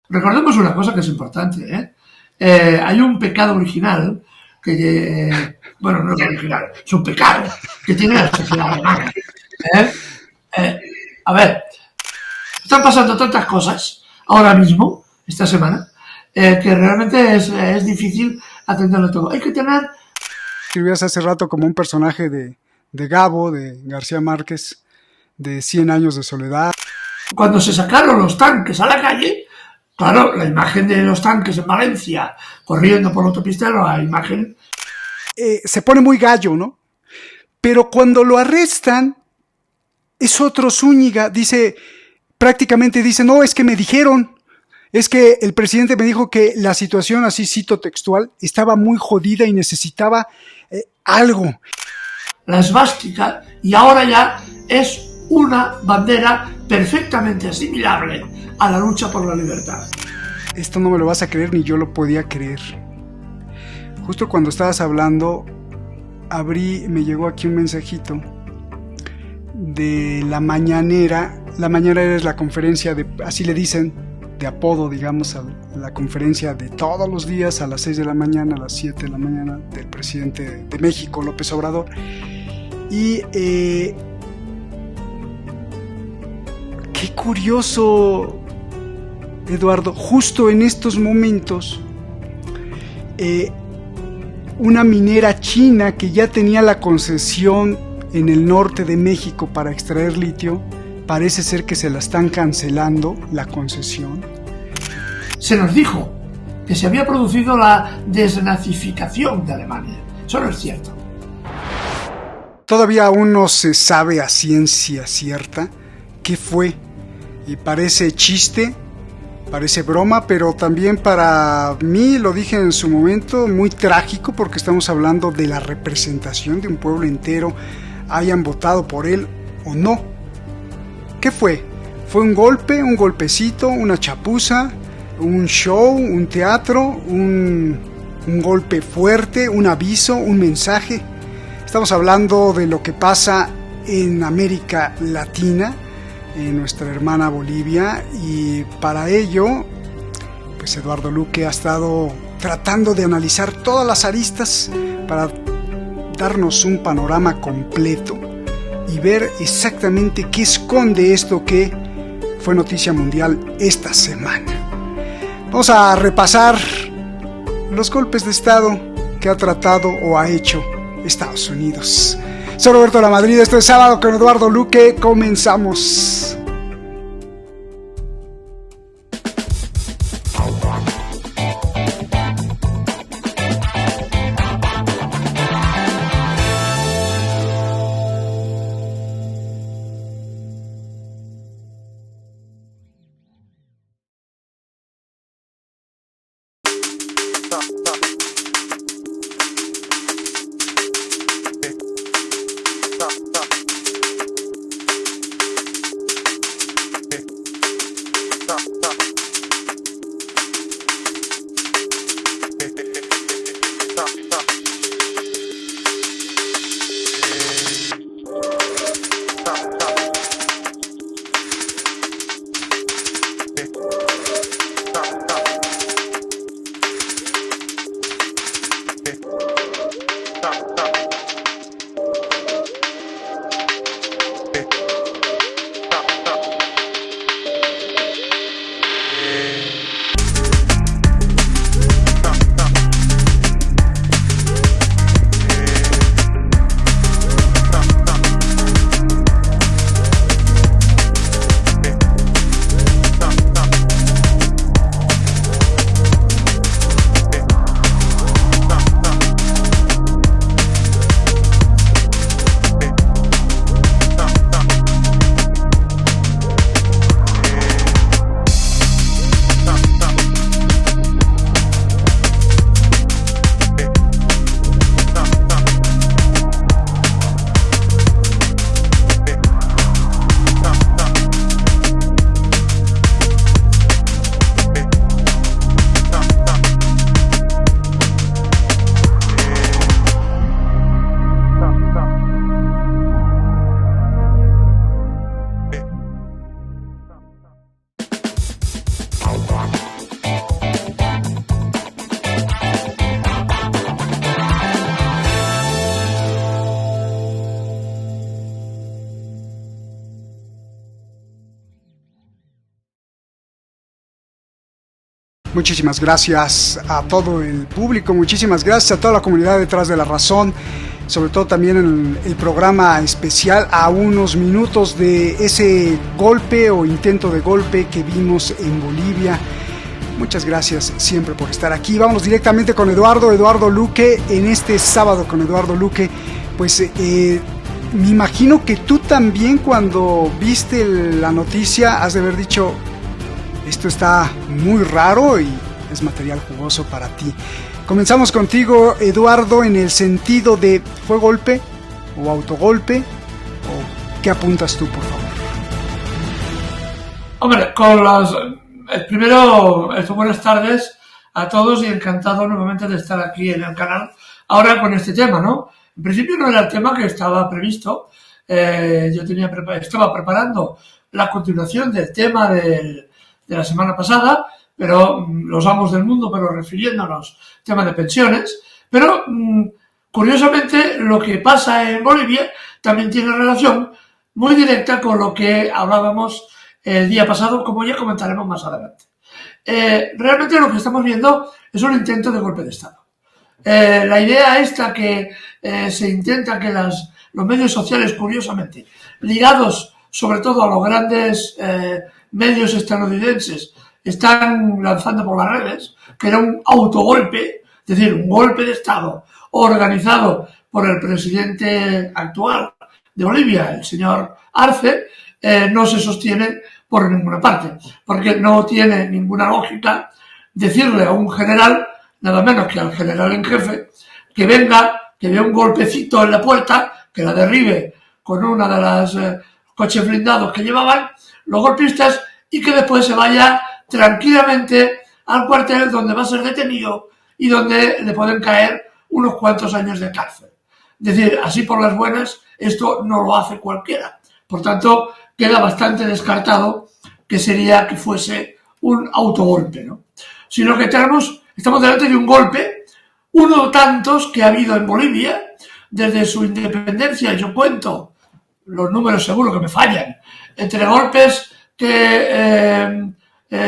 Recordemos una cosa que es importante, ¿eh? Hay un pecado original bueno, no es original, es un pecado que tiene la sociedad alemana. ¿eh? Eh, a ver, están pasando tantas cosas ahora mismo, esta semana, que realmente es difícil atenderlo todo. Hay que tener... Escribías hace rato como un personaje de Gabo, de García Márquez, de 100 años de soledad. Cuando se sacaron los tanques a la calle, claro, la imagen de los tanques en Valencia corriendo por la autopista era la imagen... Se pone muy gallo, ¿no? Pero cuando lo arrestan, es otro Zúñiga, prácticamente dice, no, es que me dijeron, es que el presidente me dijo que la situación, así cito textual, estaba muy jodida y necesitaba algo. La esvástica, y ahora ya es una bandera perfectamente asimilable a la lucha por la libertad. Esto no me lo vas a creer, ni yo lo podía creer. Justo cuando estabas hablando, me llegó aquí un mensajito de la mañanera. La mañanera es la conferencia así le dicen, de apodo, digamos, a la conferencia de todos los días a las 6 de la mañana, a las 7 de la mañana, del presidente de México, López Obrador. Y qué curioso, Eduardo, justo en estos momentos, una minera china que ya tenía la concesión en el norte de México para extraer litio, parece ser que se la están cancelando, la concesión. Se nos dijo que se había producido la desnazificación de Alemania. Eso no es cierto. Todavía aún no se sabe a ciencia cierta qué fue. Y parece chiste, parece broma, pero también para mí, lo dije en su momento, muy trágico, porque estamos hablando de la representación de un pueblo entero, hayan votado por él o no. ¿Qué fue? ¿Fue un golpe, un golpecito, una chapuza, un show, un teatro, un golpe fuerte, un aviso, un mensaje? Estamos hablando de lo que pasa en América Latina, en nuestra hermana Bolivia, y para ello, pues Eduardo Luque ha estado tratando de analizar todas las aristas para darnos un panorama completo y ver exactamente qué esconde esto que fue noticia mundial esta semana. Vamos a repasar los golpes de Estado que ha tratado o ha hecho Estados Unidos. Soy Roberto Lamadrid, esto es Sábado con Eduardo Luque, comenzamos. Muchísimas gracias a todo el público, muchísimas gracias a toda la comunidad detrás de La Razón, sobre todo también en el programa especial, a unos minutos de ese golpe o intento de golpe que vimos en Bolivia. Muchas gracias siempre por estar aquí. Vamos directamente con Eduardo Luque, en este sábado con Eduardo Luque. Pues me imagino que tú también, cuando viste la noticia, has de haber dicho: esto está muy raro y es material jugoso para ti. Comenzamos contigo, Eduardo, en el sentido de: ¿fue golpe o autogolpe? ¿O qué apuntas tú, por favor? Hombre, primero, buenas tardes a todos y encantado nuevamente de estar aquí en el canal ahora con este tema, ¿no? En principio no era el tema que estaba previsto. Yo estaba preparando la continuación del tema de la semana pasada, pero los amos del mundo, pero refiriéndonos al tema de pensiones. Pero curiosamente, lo que pasa en Bolivia también tiene relación muy directa con lo que hablábamos el día pasado, como ya comentaremos más adelante. Realmente lo que estamos viendo es un intento de golpe de Estado. La idea esta que se intenta que los medios sociales, curiosamente, ligados sobre todo a los grandes medios estadounidenses, están lanzando por las redes, que era un autogolpe, es decir, un golpe de Estado organizado por el presidente actual de Bolivia, el señor Arce, no se sostiene por ninguna parte, porque no tiene ninguna lógica decirle a un general, nada menos que al general en jefe, que venga, que dé un golpecito en la puerta, que la derribe con una de las coches blindados que llevaban los golpistas y que después se vaya tranquilamente al cuartel, donde va a ser detenido y donde le pueden caer unos cuantos años de cárcel. Es decir, así por las buenas, esto no lo hace cualquiera. Por tanto, queda bastante descartado que fuese un autogolpe, ¿no? Sino que estamos delante de un golpe, uno de tantos que ha habido en Bolivia desde su independencia. Yo cuento, los números seguro que me fallan, entre golpes que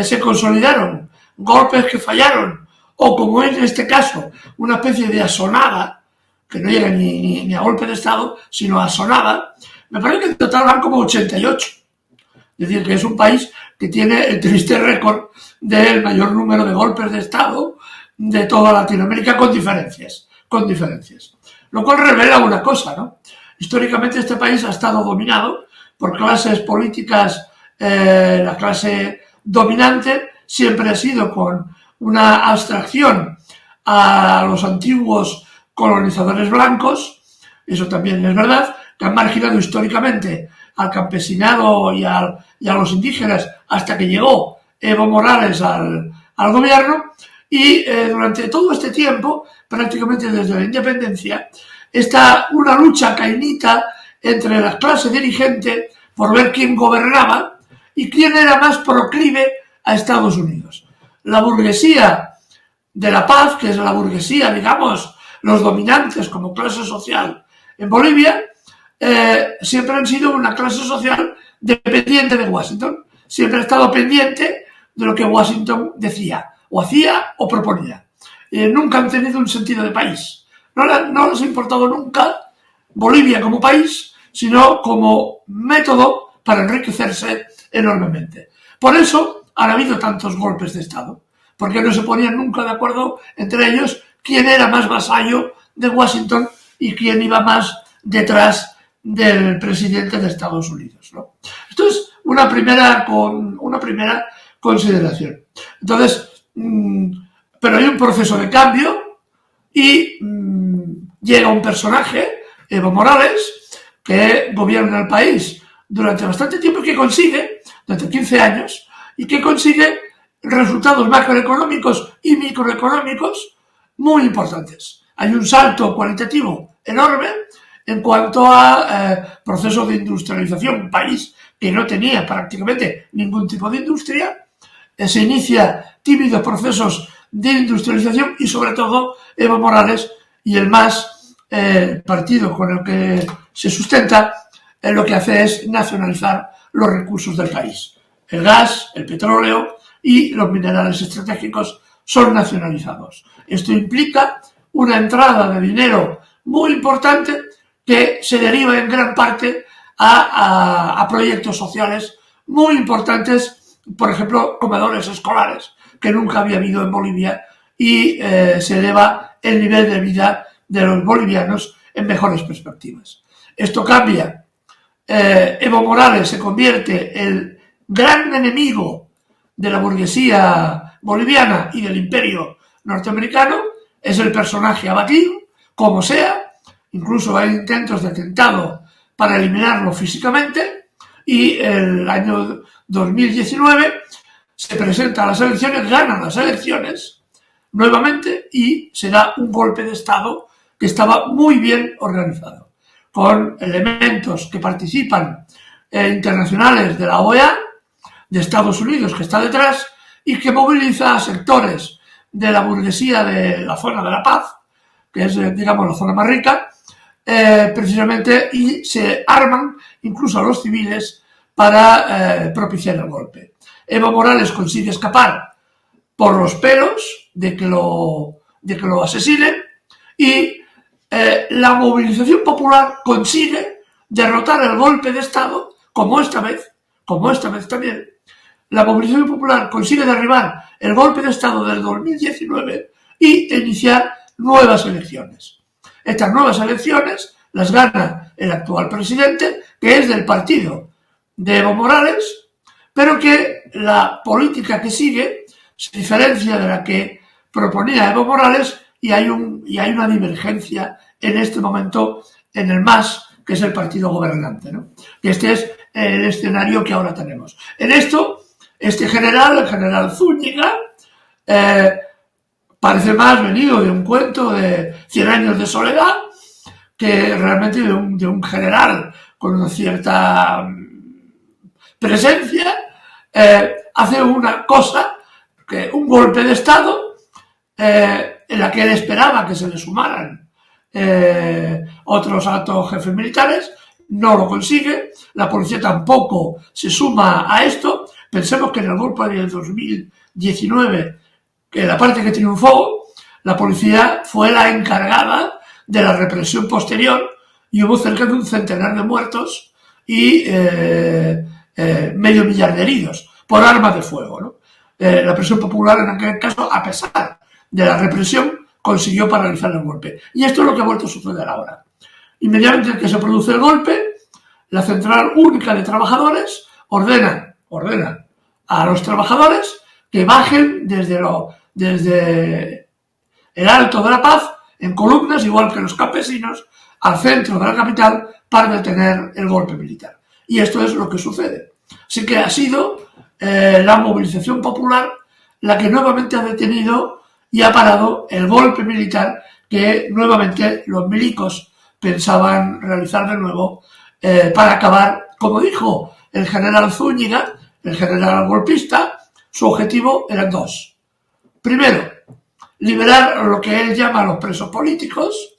se consolidaron, golpes que fallaron, o como en este caso, una especie de asonada, que no llega ni a golpe de Estado, sino a asonada. Me parece que en total van como 88. Es decir, que es un país que tiene el triste récord del mayor número de golpes de Estado de toda Latinoamérica, con diferencias. Lo cual revela una cosa, ¿no? Históricamente este país ha estado dominado por clases políticas. La clase dominante siempre ha sido con una abstracción a los antiguos colonizadores blancos. Eso también es verdad, que han marginado históricamente al campesinado y a los indígenas hasta que llegó Evo Morales al gobierno, y durante todo este tiempo, prácticamente desde la independencia, está una lucha cainita entre la clase dirigente por ver quién gobernaba y quién era más proclive a Estados Unidos. La burguesía de la paz, que es la burguesía, digamos, los dominantes como clase social en Bolivia, siempre han sido una clase social dependiente de Washington. Siempre ha estado pendiente de lo que Washington decía, o hacía, o proponía. Nunca han tenido un sentido de país. No les ha importado nunca Bolivia como país, sino como método para enriquecerse enormemente. Por eso han habido tantos golpes de Estado, porque no se ponían nunca de acuerdo entre ellos quién era más vasallo de Washington y quién iba más detrás del presidente de Estados Unidos, ¿no? Esto es una primera consideración. Entonces, pero hay un proceso de cambio y llega un personaje, Evo Morales, que gobierna el país durante bastante tiempo y que consigue, durante 15 años, y que consigue resultados macroeconómicos y microeconómicos muy importantes. Hay un salto cualitativo enorme en cuanto a procesos de industrialización. Un país que no tenía prácticamente ningún tipo de industria, se inicia tímidos procesos de industrialización y sobre todo Evo Morales y el MAS, partido con el que se sustenta, lo que hace es nacionalizar los recursos del país. El gas, el petróleo, y los minerales estratégicos son nacionalizados. Esto implica una entrada de dinero muy importante que se deriva en gran parte a proyectos sociales muy importantes, por ejemplo, comedores escolares, que nunca había habido en Bolivia, y se eleva el nivel de vida de los bolivianos en mejores perspectivas. Esto cambia. Evo Morales se convierte en el gran enemigo de la burguesía boliviana y del imperio norteamericano, es el personaje a batir, como sea, incluso hay intentos de atentado para eliminarlo físicamente, y el año 2019 se presenta a las elecciones, gana las elecciones nuevamente y se da un golpe de Estado que estaba muy bien organizado, con elementos que participan internacionales de la OEA, de Estados Unidos, que está detrás, y que moviliza a sectores de la burguesía de la zona de La Paz, que es, digamos, la zona más rica, precisamente, y se arman incluso a los civiles para propiciar el golpe. Evo Morales consigue escapar por los pelos de que lo asesinen, y la movilización popular consigue derrotar el golpe de Estado, como esta vez también. La movilización popular consigue derribar el golpe de Estado del 2019 y iniciar nuevas elecciones. Estas nuevas elecciones las gana el actual presidente, que es del partido de Evo Morales, pero que la política que sigue se diferencia de la que proponía Evo Morales, y hay una divergencia en este momento en el MAS, que es el partido gobernante, ¿no? Este es el escenario que ahora tenemos. En esto, el general Zúñiga, parece más venido de un cuento de 100 años de soledad que realmente de un general con una cierta presencia. Hace una cosa, un golpe de Estado, en la que él esperaba que se le sumaran otros altos jefes militares, no lo consigue, la policía tampoco se suma a esto. Pensemos que en el golpe del 2019, que la parte que triunfó, la policía fue la encargada de la represión posterior, y hubo cerca de un centenar de muertos y medio millar de heridos por armas de fuego, ¿no? La presión popular en aquel caso, a pesar de la represión, consiguió paralizar el golpe. Y esto es lo que ha vuelto a suceder ahora. Inmediatamente que se produce el golpe, la Central Única de Trabajadores ordena a los trabajadores que bajen desde el Alto de La Paz en columnas, igual que los campesinos, al centro de la capital para detener el golpe militar. Y esto es lo que sucede. Así que ha sido la movilización popular la que nuevamente ha detenido y ha parado el golpe militar que nuevamente los milicos pensaban realizar de nuevo para acabar, como dijo el general Zúñiga, el general golpista. Su objetivo eran dos. Primero, liberar lo que él llama los presos políticos,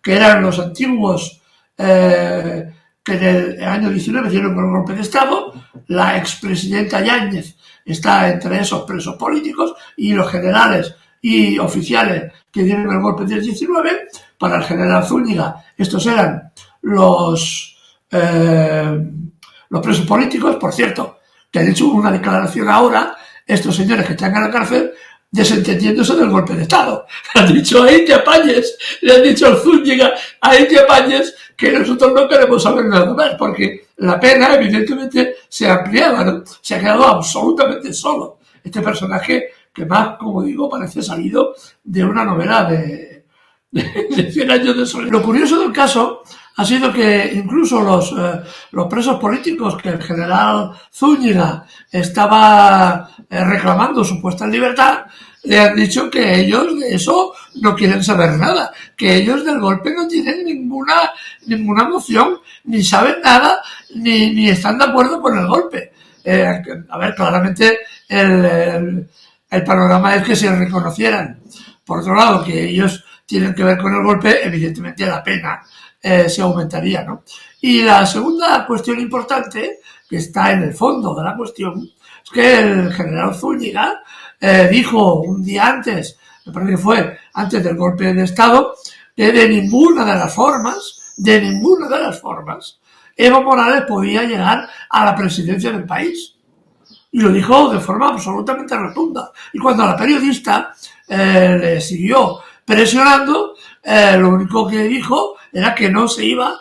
que eran los antiguos que en el año 19 dieron el golpe de Estado. La expresidenta Yáñez está entre esos presos políticos, y los generales y oficiales que dieron el golpe del 19. Para el general Zúñiga, estos eran los presos políticos. Por cierto, que han hecho una declaración ahora estos señores que están en la cárcel, desentendiéndose del golpe de Estado. Han dicho, ahí te apañes, le han dicho al Zúñiga, ahí te apañes, que nosotros no queremos saber nada más, porque la pena evidentemente se ampliaba, ¿no? Se ha quedado absolutamente solo. Este personaje que más, como digo, parece salido de una novela de 100 años de soledad. Lo curioso del caso ha sido que incluso los presos políticos que el general Zúñiga estaba reclamando su puesta en libertad, le han dicho que ellos de eso no quieren saber nada, que ellos del golpe no tienen ninguna noción, ni saben nada, ni están de acuerdo con el golpe. A ver, claramente el panorama es que se reconocieran. Por otro lado, que ellos tienen que ver con el golpe, evidentemente la pena se aumentaría, ¿no? Y la segunda cuestión importante, que está en el fondo de la cuestión, es que el general Zúñiga dijo un día antes, me parece que fue antes del golpe de Estado, que de ninguna de las formas, Evo Morales podía llegar a la presidencia del país. Y lo dijo de forma absolutamente rotunda. Y cuando la periodista le siguió presionando, lo único que dijo era que no se iba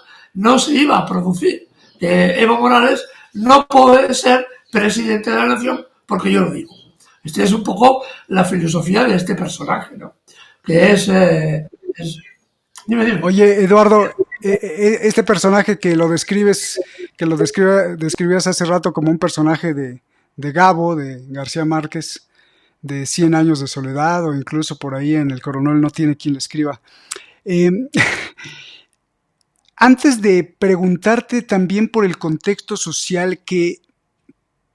a producir, que Evo Morales no puede ser presidente de la nación porque yo lo digo. Esta es un poco la filosofía de este personaje, ¿no? Que es dime. Oye, Eduardo, este personaje que describías hace rato como un personaje de Gabo, de García Márquez, de 100 años de soledad, o incluso por ahí en El Coronel no tiene quien le escriba. Antes de preguntarte también por el contexto social que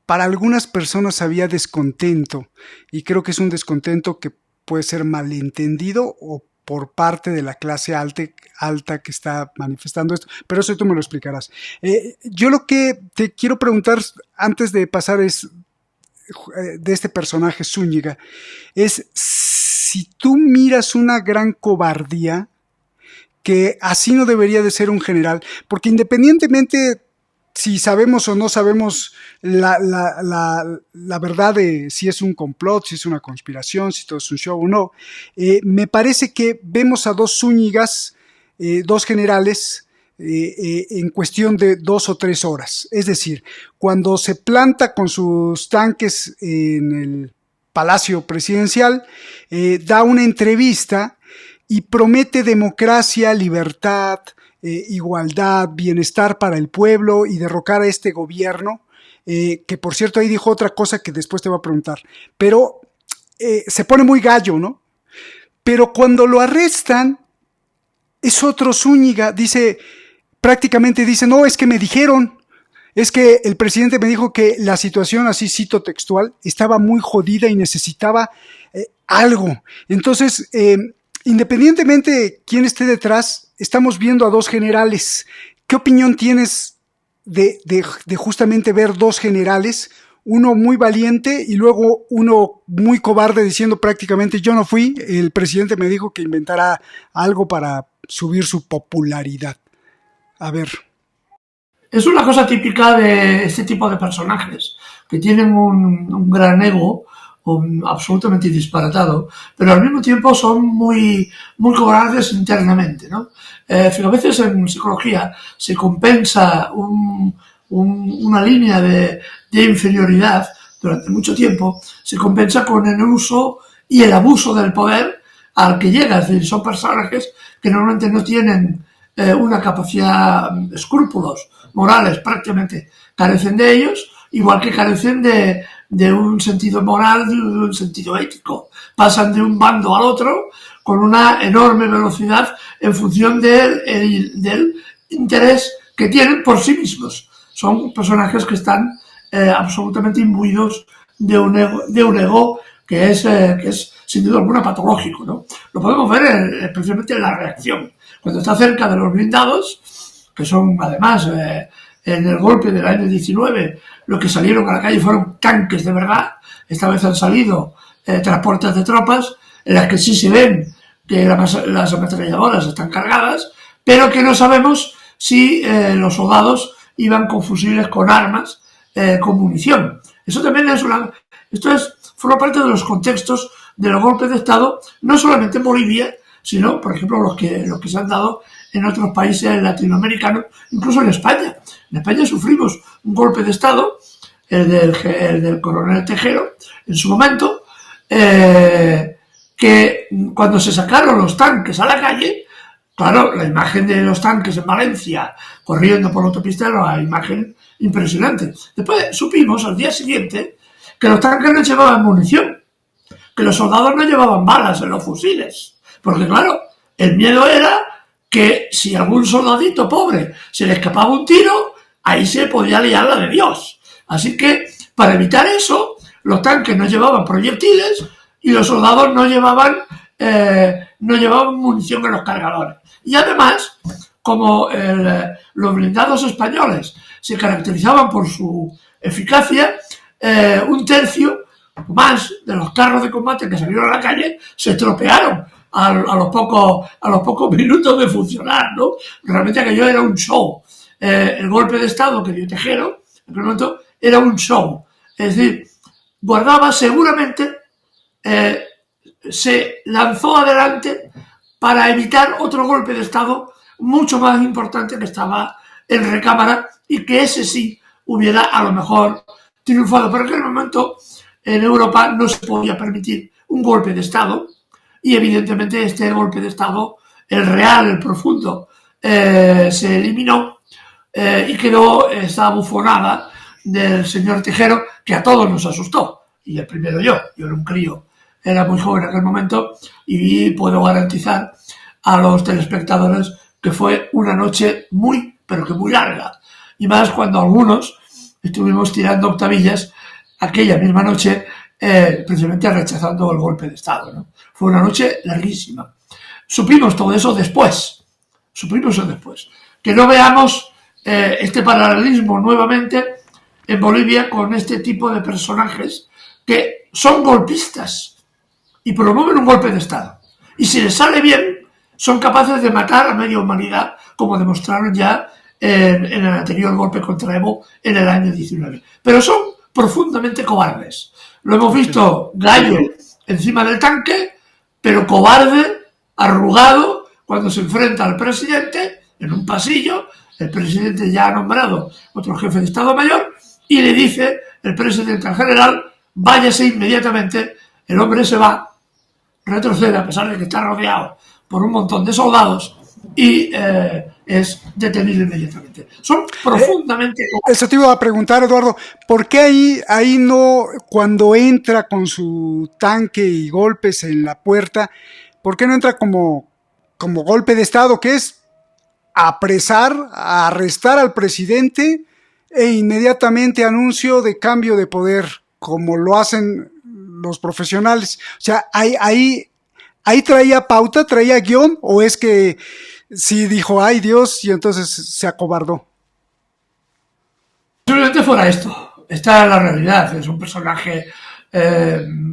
para algunas personas había descontento, y creo que es un descontento que puede ser malentendido o por parte de la clase alta que está manifestando esto, pero eso tú me lo explicarás. Yo lo que te quiero preguntar antes de pasar es de este personaje Zúñiga, es si tú miras una gran cobardía, que así no debería de ser un general, porque independientemente si sabemos o no sabemos la verdad de si es un complot, si es una conspiración, si todo es un show o no, me parece que vemos a dos Zúñigas, dos generales, en cuestión de 2 o 3 horas. Es decir, cuando se planta con sus tanques en el Palacio Presidencial, da una entrevista y promete democracia, libertad, igualdad, bienestar para el pueblo y derrocar a este gobierno, que por cierto ahí dijo otra cosa que después te voy a preguntar, pero se pone muy gallo, ¿no? Pero cuando lo arrestan, es otro Zúñiga, prácticamente dice, no, es que me dijeron, es que el presidente me dijo que la situación, así cito textual, estaba muy jodida y necesitaba algo. Entonces, independientemente de quién esté detrás, estamos viendo a dos generales. ¿Qué opinión tienes de justamente ver dos generales, uno muy valiente y luego uno muy cobarde diciendo prácticamente yo no fui, el presidente me dijo que inventara algo para subir su popularidad? A ver. Es una cosa típica de este tipo de personajes, que tienen un gran ego, absolutamente disparatado, pero al mismo tiempo son muy cobardes internamente, ¿no? A veces en psicología se compensa una línea de inferioridad durante mucho tiempo, se compensa con el uso y el abuso del poder al que llega. Es decir, son personajes que normalmente no tienen una capacidad, escrúpulos morales, prácticamente carecen de ellos, igual que carecen de un sentido moral, de un sentido ético. Pasan de un bando al otro con una enorme velocidad en función del interés que tienen por sí mismos. Son personajes que están absolutamente imbuidos de un ego que es sin duda alguna patológico, ¿no? Lo podemos ver especialmente en la reacción. Cuando está cerca de los blindados, que son además en el golpe del año 19, lo que salieron a la calle fueron tanques de verdad. Esta vez han salido transportes de tropas en las que sí se ven que las ametralladoras están cargadas, pero que no sabemos si los soldados iban con fusiles, con armas, con munición. Eso también forma parte de los contextos de los golpes de Estado, no solamente en Bolivia, sino, por ejemplo, los que se han dado en otros países latinoamericanos, incluso en España. En España sufrimos un golpe de Estado, el del coronel Tejero, en su momento, que cuando se sacaron los tanques a la calle, claro, la imagen de los tanques en Valencia corriendo por la autopista era una imagen impresionante. Después supimos al día siguiente que los tanques no llevaban munición, que los soldados no llevaban balas en los fusiles, porque claro, el miedo era que si algún soldadito pobre se le escapaba un tiro, ahí se podía liar la de Dios. Así que, para evitar eso, los tanques no llevaban proyectiles y los soldados no llevaban munición en los cargadores. Y además, como los blindados españoles se caracterizaban por su eficacia, un tercio o más de los carros de combate que salieron a la calle se estropearon a los pocos minutos de funcionar, ¿no? Realmente aquello era un show. El golpe de Estado que dio Tejero, en aquel momento, era un show. Es decir, guardaba seguramente, se lanzó adelante para evitar otro golpe de Estado mucho más importante que estaba en recámara y que ese sí hubiera a lo mejor triunfado. Pero en aquel momento en Europa no se podía permitir un golpe de Estado y evidentemente este golpe de Estado, el real, el profundo, se eliminó y quedó esta bufonada del señor Tejero que a todos nos asustó. Y el primero yo era un crío, era muy joven en aquel momento y puedo garantizar a los telespectadores que fue una noche muy, pero que muy larga. Y más cuando algunos estuvimos tirando octavillas aquella misma noche, precisamente rechazando el golpe de Estado, ¿no? Fue una noche larguísima. Supimos todo eso después. Que no veamos este paralelismo nuevamente en Bolivia con este tipo de personajes que son golpistas y promueven un golpe de Estado. Y si les sale bien, son capaces de matar a media humanidad, como demostraron ya en el anterior golpe contra Evo en el año 19. Pero son profundamente cobardes. Lo hemos visto Gallo encima del tanque, pero cobarde, arrugado, cuando se enfrenta al presidente en un pasillo. El presidente ya ha nombrado otro jefe de Estado Mayor y le dice el presidente al general: váyase inmediatamente. El hombre se va, retrocede a pesar de que está rodeado por un montón de soldados y es detenido inmediatamente. Son profundamente... Eso te iba a preguntar, Eduardo, ¿por qué ahí no, cuando entra con su tanque y golpes en la puerta, por qué no entra como golpe de Estado, que es apresar, arrestar al presidente e inmediatamente anuncio de cambio de poder, como lo hacen los profesionales? O sea, ahí traía pauta, traía guión, o es que sí dijo, ay Dios, y entonces se acobardó. Posiblemente fuera esto. Esta es la realidad. Es un personaje,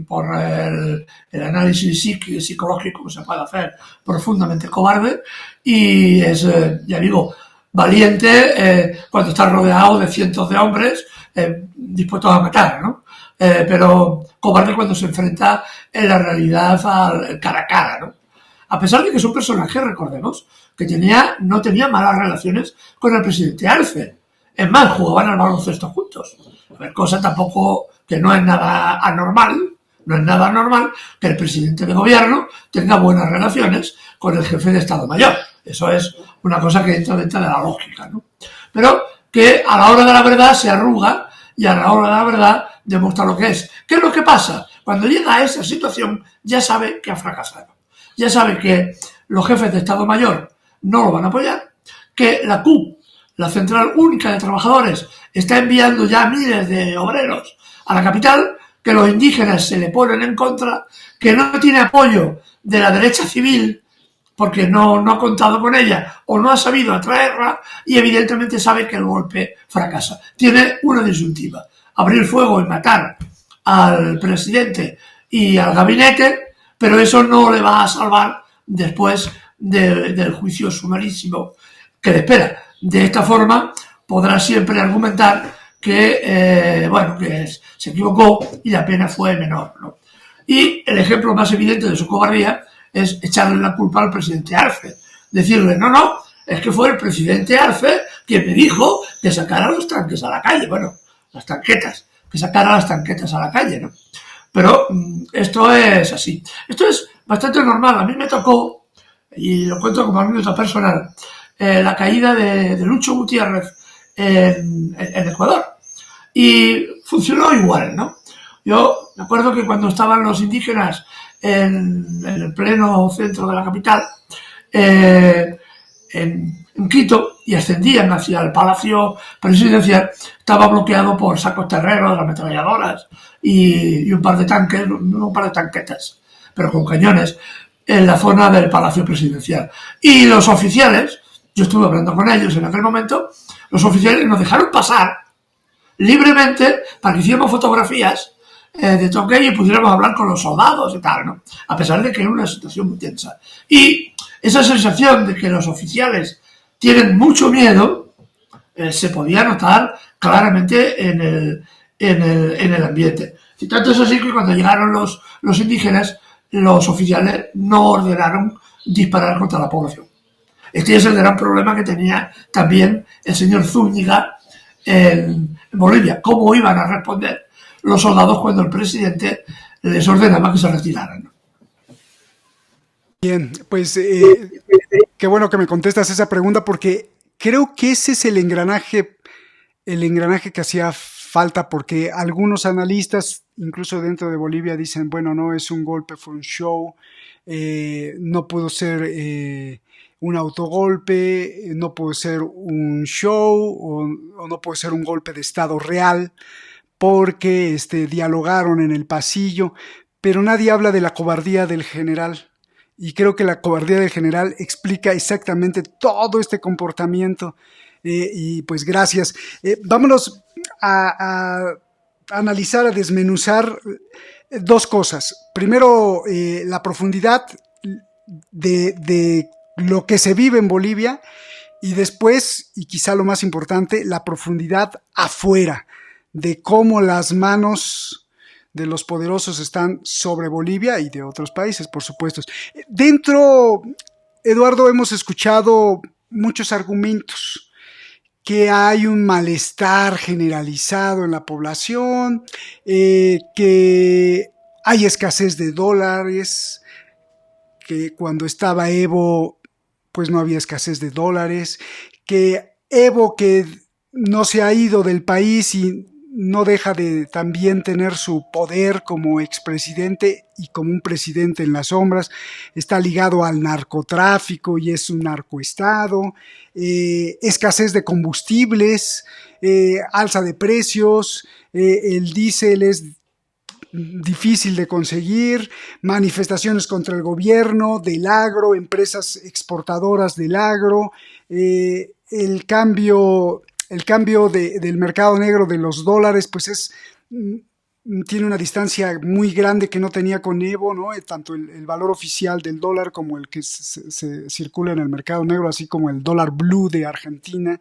por el análisis psicológico que se puede hacer, profundamente cobarde y es, ya digo, valiente cuando está rodeado de cientos de hombres dispuestos a matar, ¿no? Pero cobarde cuando se enfrenta en la realidad al cara a cara, ¿no? A pesar de que es un personaje, recordemos, que no tenía malas relaciones con el presidente Arce. Es más, jugaban al baloncesto juntos. A ver, cosa tampoco que no es nada anormal, que el presidente de gobierno tenga buenas relaciones con el jefe de Estado Mayor. Eso es una cosa que entra dentro de la lógica, ¿no? Pero que a la hora de la verdad se arruga y a la hora de la verdad demuestra lo que es. ¿Qué es lo que pasa? Cuando llega a esa situación ya sabe que ha fracasado. Ya sabe que los jefes de Estado Mayor no lo van a apoyar, que la CUP, la Central Única de Trabajadores, está enviando ya miles de obreros a la capital, que los indígenas se le ponen en contra, que no tiene apoyo de la derecha civil porque no ha contado con ella o no ha sabido atraerla y evidentemente sabe que el golpe fracasa. Tiene una disyuntiva: abrir fuego y matar al presidente y al gabinete, pero eso no le va a salvar después del juicio sumarísimo que le espera. De esta forma podrá siempre argumentar que, que se equivocó y la pena fue menor, ¿no? Y el ejemplo más evidente de su cobardía es echarle la culpa al presidente Arce. Decirle, no, es que fue el presidente Arce quien me dijo que sacara los tanques a la calle. Bueno, las tanquetas, que sacara las tanquetas a la calle, ¿no? Pero esto es así. Esto es bastante normal. A mí me tocó, y lo cuento como anécdota personal, la caída de Lucho Gutiérrez en Ecuador. Y funcionó igual, ¿no? Yo me acuerdo que cuando estaban los indígenas en el pleno centro de la capital, en Quito, y ascendían hacia el palacio presidencial, estaba bloqueado por sacos terreros, ametralladoras y un par de tanques, un par de tanquetas, pero con cañones, en la zona del palacio presidencial. Y los oficiales, yo estuve hablando con ellos en aquel momento, los oficiales nos dejaron pasar libremente para que hiciéramos fotografías de toque y pudiéramos hablar con los soldados y tal, ¿no? A pesar de que era una situación muy tensa. Y esa sensación de que los oficiales tienen mucho miedo se podía notar claramente en el ambiente. Y tanto es así que cuando llegaron los indígenas, los oficiales no ordenaron disparar contra la población. Este es el gran problema que tenía también el señor Zúñiga en Bolivia. ¿Cómo iban a responder los soldados cuando el presidente les ordenaba que se retiraran? Bien, pues qué bueno que me contestas esa pregunta porque creo que ese es el engranaje que hacía falta porque algunos analistas, incluso dentro de Bolivia, dicen, bueno, no es un golpe, fue un show, no pudo ser un autogolpe, no pudo ser un show o no puede ser un golpe de estado real porque dialogaron en el pasillo, pero nadie habla de la cobardía del general. Y creo que la cobardía del general explica exactamente todo este comportamiento. Y pues gracias. Vámonos a analizar, a desmenuzar dos cosas. Primero, la profundidad de lo que se vive en Bolivia y después, y quizá lo más importante, la profundidad afuera, de cómo las manos de los poderosos están sobre Bolivia y de otros países, por supuesto. Dentro, Eduardo, hemos escuchado muchos argumentos, que hay un malestar generalizado en la población, que hay escasez de dólares, que cuando estaba Evo, pues no había escasez de dólares, que Evo que no se ha ido del país y no deja de también tener su poder como expresidente y como un presidente en las sombras, está ligado al narcotráfico y es un narcoestado, escasez de combustibles, alza de precios, el diésel es difícil de conseguir, manifestaciones contra el gobierno, del agro, empresas exportadoras del agro, el cambio del mercado negro de los dólares, pues tiene una distancia muy grande que no tenía con Evo, ¿no? Tanto el valor oficial del dólar como el que se circula en el mercado negro, así como el dólar blue de Argentina.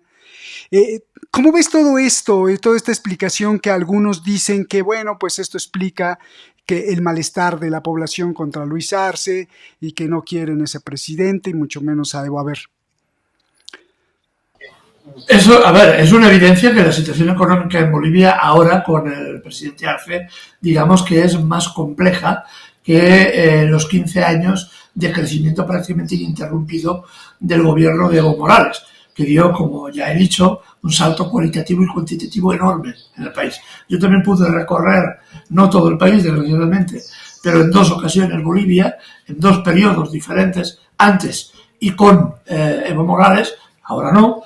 ¿Cómo ves todo esto y toda esta explicación que algunos dicen que, bueno, pues esto explica que el malestar de la población contra Luis Arce y que no quieren ese presidente y mucho menos a Evo? A ver. Eso, a ver, es una evidencia que la situación económica en Bolivia ahora con el presidente Arce, digamos que es más compleja que los 15 años de crecimiento prácticamente ininterrumpido del gobierno de Evo Morales, que dio, como ya he dicho, un salto cualitativo y cuantitativo enorme en el país. Yo también pude recorrer, no todo el país, desgraciadamente, pero en dos ocasiones Bolivia, en dos periodos diferentes, antes y con Evo Morales, ahora no,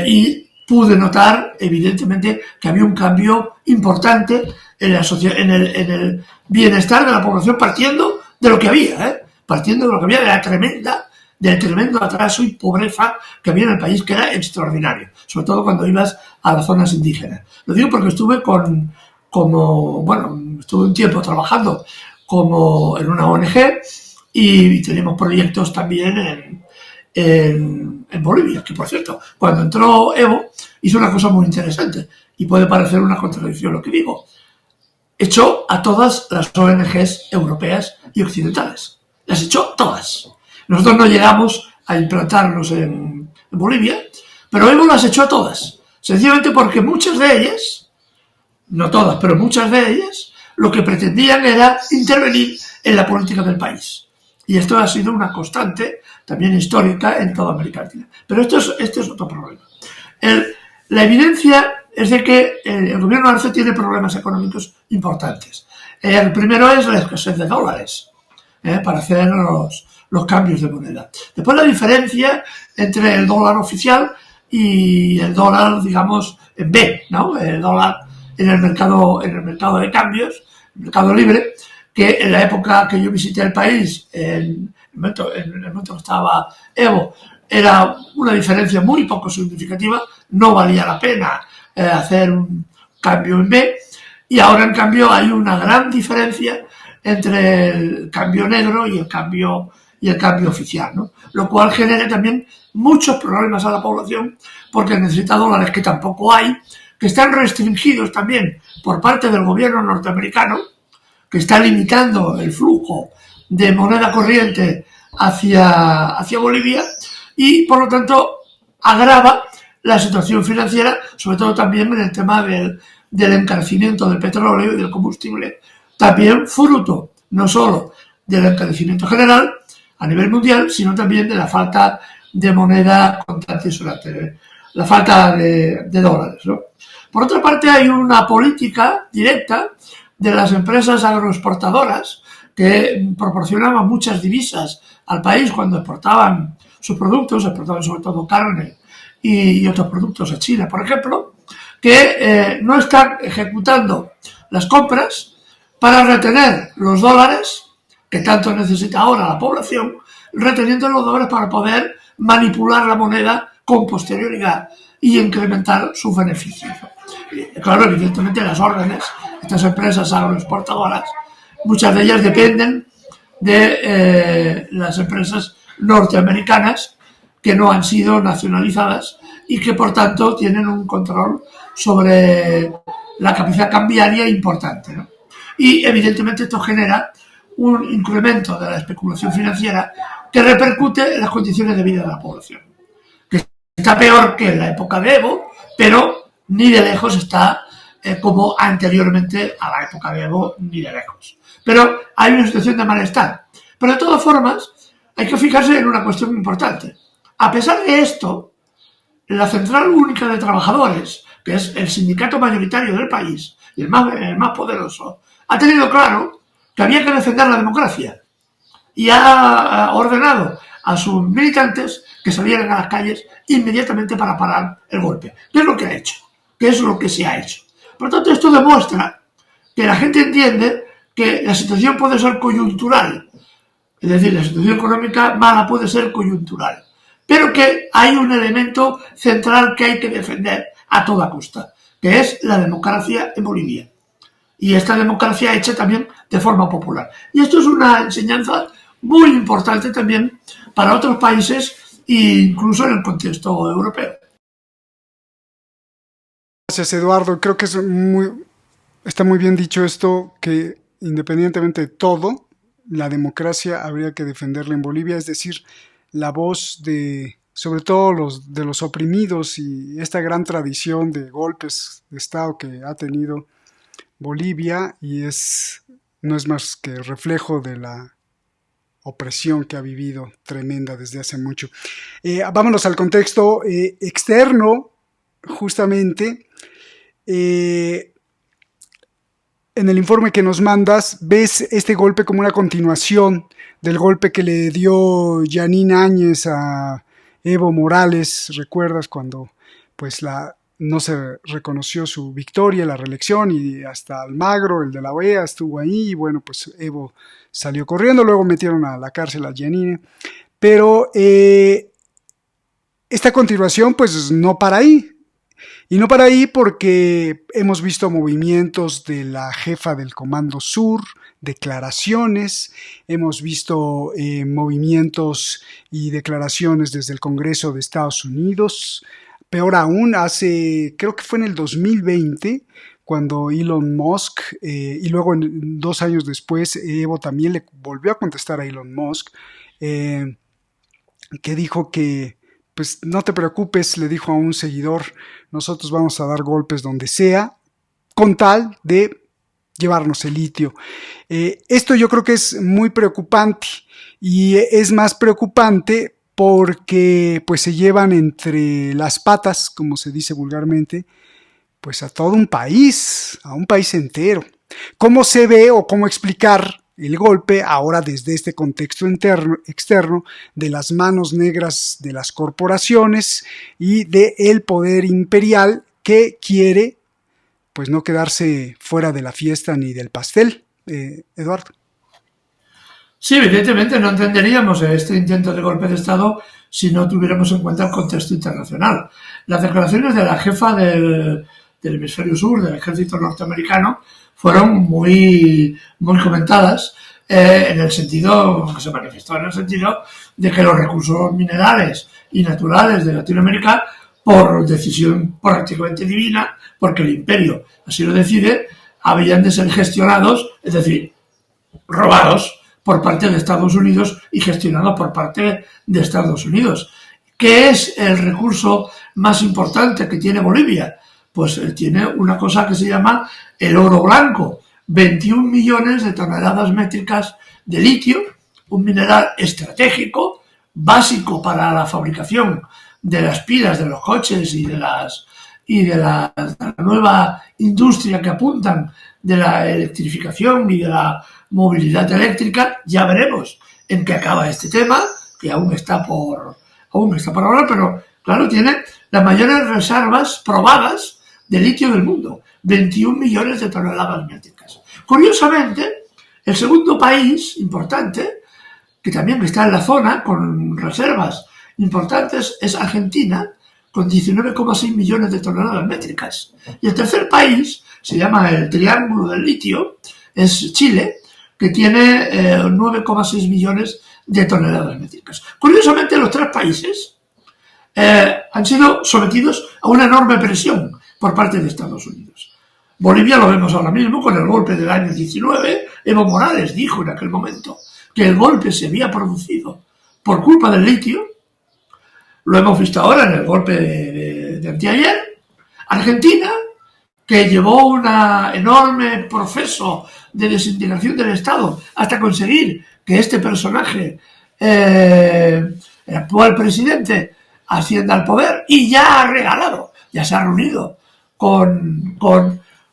y pude notar, evidentemente, que había un cambio importante en el bienestar de la población partiendo de lo que había, partiendo de lo que había, del tremendo atraso y pobreza que había en el país, que era extraordinario, sobre todo cuando ibas a las zonas indígenas. Lo digo porque estuve estuve un tiempo trabajando como en una ONG y tenemos proyectos también en Bolivia, que por cierto, cuando entró Evo hizo una cosa muy interesante y puede parecer una contradicción lo que digo. Echó a todas las ONGs europeas y occidentales. Las echó todas. Nosotros no llegamos a implantarnos en Bolivia, pero Evo las echó a todas. Sencillamente porque muchas de ellas, no todas, pero muchas de ellas, lo que pretendían era intervenir en la política del país. Y esto ha sido una constante también histórica en toda América Latina. Pero este es otro problema. La evidencia es de que el gobierno Arce tiene problemas económicos importantes. El primero es la escasez de dólares para hacer los cambios de moneda. Después la diferencia entre el dólar oficial y el dólar, digamos, en B, ¿no? El dólar en el mercado de cambios, el mercado libre, que en la época que yo visité el país, en el momento que estaba Evo, era una diferencia muy poco significativa, no valía la pena hacer cambio en B, y ahora en cambio hay una gran diferencia entre el cambio negro y el cambio oficial, ¿no? Lo cual genera también muchos problemas a la población porque necesita dólares que tampoco hay, que están restringidos también por parte del gobierno norteamericano, que está limitando el flujo de moneda corriente hacia Bolivia y por lo tanto agrava la situación financiera, sobre todo también en el tema del encarecimiento del petróleo y del combustible, también fruto no solo del encarecimiento general a nivel mundial, sino también de la falta de moneda constante y sonante, la falta de dólares, ¿no? Por otra parte, hay una política directa de las empresas agroexportadoras que proporcionaban muchas divisas al país cuando exportaban sus productos, exportaban sobre todo carne y otros productos a China, por ejemplo, que no están ejecutando las compras para retener los dólares que tanto necesita ahora la población, reteniendo los dólares para poder manipular la moneda con posterioridad y incrementar sus beneficios. Claro, evidentemente las órdenes, estas empresas agroexportadoras, muchas de ellas dependen de las empresas norteamericanas que no han sido nacionalizadas y que por tanto tienen un control sobre la capacidad cambiaria importante, ¿no? Y evidentemente esto genera un incremento de la especulación financiera que repercute en las condiciones de vida de la población, que está peor que en la época de Evo, pero ni de lejos está como anteriormente a la época de Evo, ni de lejos. Pero hay una situación de malestar. Pero de todas formas, hay que fijarse en una cuestión importante. A pesar de esto, la Central Única de Trabajadores, que es el sindicato mayoritario del país y el más poderoso, ha tenido claro que había que defender la democracia y ha ordenado a sus militantes que salieran a las calles inmediatamente para parar el golpe. ¿Qué es lo que ha hecho? ¿Qué es lo que se ha hecho? Por tanto, esto demuestra que la gente entiende que la situación puede ser coyuntural, es decir, la situación económica mala puede ser coyuntural, pero que hay un elemento central que hay que defender a toda costa, que es la democracia en Bolivia. Y esta democracia hecha también de forma popular. Y esto es una enseñanza muy importante también para otros países e incluso en el contexto europeo. Gracias, Eduardo. Creo que está muy bien dicho esto, que independientemente de todo, la democracia habría que defenderla en Bolivia, es decir, la voz sobre todo de los oprimidos y esta gran tradición de golpes de Estado que ha tenido Bolivia y no es más que reflejo de la opresión que ha vivido tremenda desde hace mucho. Vámonos al contexto externo, justamente. En el informe que nos mandas, ves este golpe como una continuación del golpe que le dio Janine Áñez a Evo Morales. ¿Recuerdas cuando pues no se reconoció su victoria, la reelección, y hasta Almagro, el de la OEA, estuvo ahí y bueno, pues Evo salió corriendo, luego metieron a la cárcel a Janine, pero esta continuación pues no para ahí, y no para ahí porque hemos visto movimientos de la jefa del Comando Sur, declaraciones, hemos visto movimientos y declaraciones desde el Congreso de Estados Unidos. Peor aún, creo que fue en el 2020, cuando Elon Musk, y luego 2 años después, Evo también le volvió a contestar a Elon Musk, que dijo que, pues no te preocupes, le dijo a un seguidor, nosotros vamos a dar golpes donde sea, con tal de llevarnos el litio. Esto yo creo que es muy preocupante, y es más preocupante porque pues se llevan entre las patas, como se dice vulgarmente, pues a todo un país, a un país entero. ¿Cómo se ve o cómo explicar el golpe ahora desde este contexto externo de las manos negras de las corporaciones y del poder imperial que quiere pues no quedarse fuera de la fiesta ni del pastel? Eduardo. Sí, evidentemente no entenderíamos este intento de golpe de Estado si no tuviéramos en cuenta el contexto internacional. Las declaraciones de la jefa del del hemisferio sur, del ejército norteamericano, fueron muy comentadas, en el sentido, que se manifestó en el sentido de que los recursos minerales y naturales de Latinoamérica, por decisión prácticamente divina, porque el imperio así lo decide, habían de ser gestionados, es decir, robados por parte de Estados Unidos y gestionados por parte de Estados Unidos. ¿Qué es el recurso más importante que tiene Bolivia? Pues tiene una cosa que se llama el oro blanco, 21 millones de toneladas métricas de litio, un mineral estratégico, básico para la fabricación de las pilas de los coches y de la nueva industria que apuntan de la electrificación y de la movilidad eléctrica. Ya veremos en qué acaba este tema, que aún está por hablar, pero claro, tiene las mayores reservas probadas de litio del mundo, 21 millones de toneladas métricas. Curiosamente, el segundo país importante, que también está en la zona con reservas importantes, es Argentina, con 19,6 millones de toneladas métricas. Y el tercer país, se llama el Triángulo del Litio, es Chile, que tiene 9,6 millones de toneladas métricas. Curiosamente, los tres países han sido sometidos a una enorme presión por parte de Estados Unidos. Bolivia lo vemos ahora mismo con el golpe del año 19. Evo Morales dijo en aquel momento que el golpe se había producido por culpa del litio. Lo hemos visto ahora en el golpe de anteayer. Argentina, que llevó un enorme proceso de desintegración del Estado hasta conseguir que este personaje, el actual presidente, ascienda al poder, y ya ha regalado, ya se ha reunido con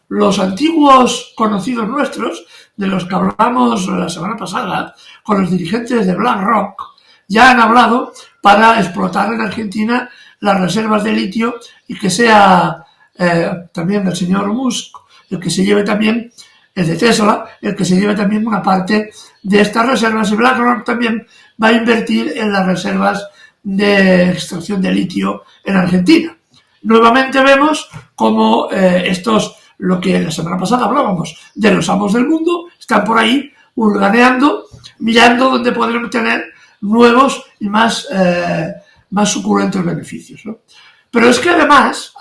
los antiguos conocidos nuestros, de los que hablamos la semana pasada, con los dirigentes de BlackRock. Ya han hablado para explotar en Argentina las reservas de litio y que sea también el señor Musk el que se lleve también, el de Tesla, el que se lleve también una parte de estas reservas, y BlackRock también va a invertir en las reservas de extracción de litio en Argentina. Nuevamente vemos cómo lo que la semana pasada hablábamos de los amos del mundo, están por ahí hurganeando, mirando dónde podrán obtener nuevos y más suculentos beneficios, ¿no? Pero es que además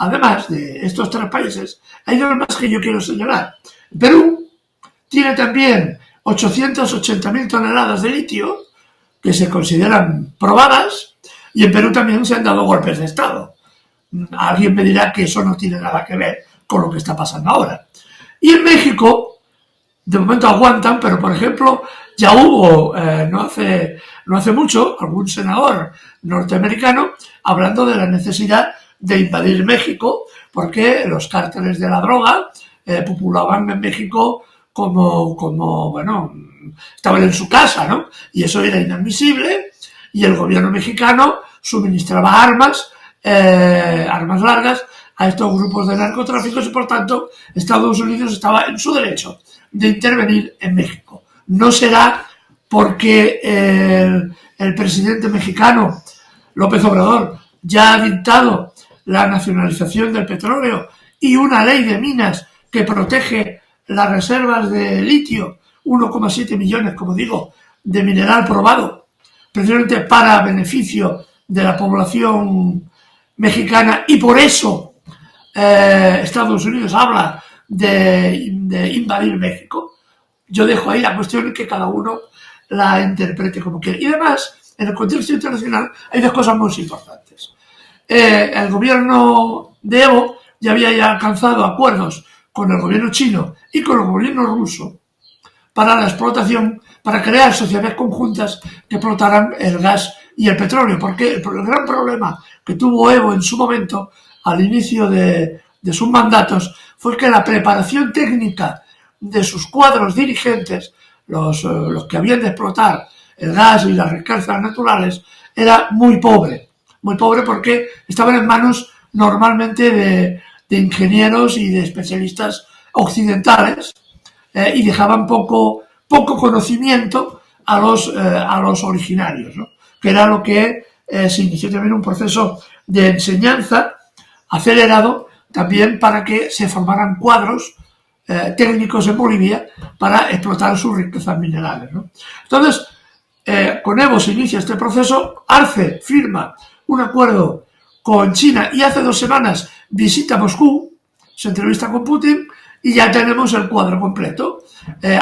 de estos tres países, hay dos más que yo quiero señalar. Perú tiene también 880.000 toneladas de litio que se consideran probadas, y en Perú también se han dado golpes de Estado. Alguien me dirá que eso no tiene nada que ver con lo que está pasando ahora. Y en México, de momento aguantan, pero por ejemplo, ya hubo, no hace mucho, algún senador norteamericano hablando de la necesidad de invadir México, porque los cárteles de la droga populaban en México como bueno, estaban en su casa, ¿no? Y eso era inadmisible, y el gobierno mexicano suministraba armas largas a estos grupos de narcotráficos, y por tanto Estados Unidos estaba en su derecho de intervenir en México. No será porque el presidente mexicano, López Obrador, ya ha dictado la nacionalización del petróleo y una ley de minas que protege las reservas de litio, 1,7 millones, como digo, de mineral probado, precisamente para beneficio de la población mexicana, y por eso Estados Unidos habla de invadir México. Yo dejo ahí la cuestión y que cada uno la interprete como quiere. Y además, en el contexto internacional hay dos cosas muy importantes. El gobierno de Evo ya había alcanzado acuerdos con el gobierno chino y con el gobierno ruso para la explotación, para crear sociedades conjuntas que explotaran el gas y el petróleo, porque el gran problema que tuvo Evo en su momento, al inicio de sus mandatos, fue que la preparación técnica de sus cuadros dirigentes, los que habían de explotar el gas y las riquezas naturales, era muy pobre porque estaban en manos normalmente de ingenieros y de especialistas occidentales, y dejaban poco conocimiento a los originarios, ¿no? Que era lo que se inició también un proceso de enseñanza acelerado también para que se formaran cuadros técnicos en Bolivia para explotar sus riquezas minerales, ¿no? Entonces, con Evo se inicia este proceso, Arce firma un acuerdo con China y hace 2 semanas visita Moscú, se entrevista con Putin y ya tenemos el cuadro completo.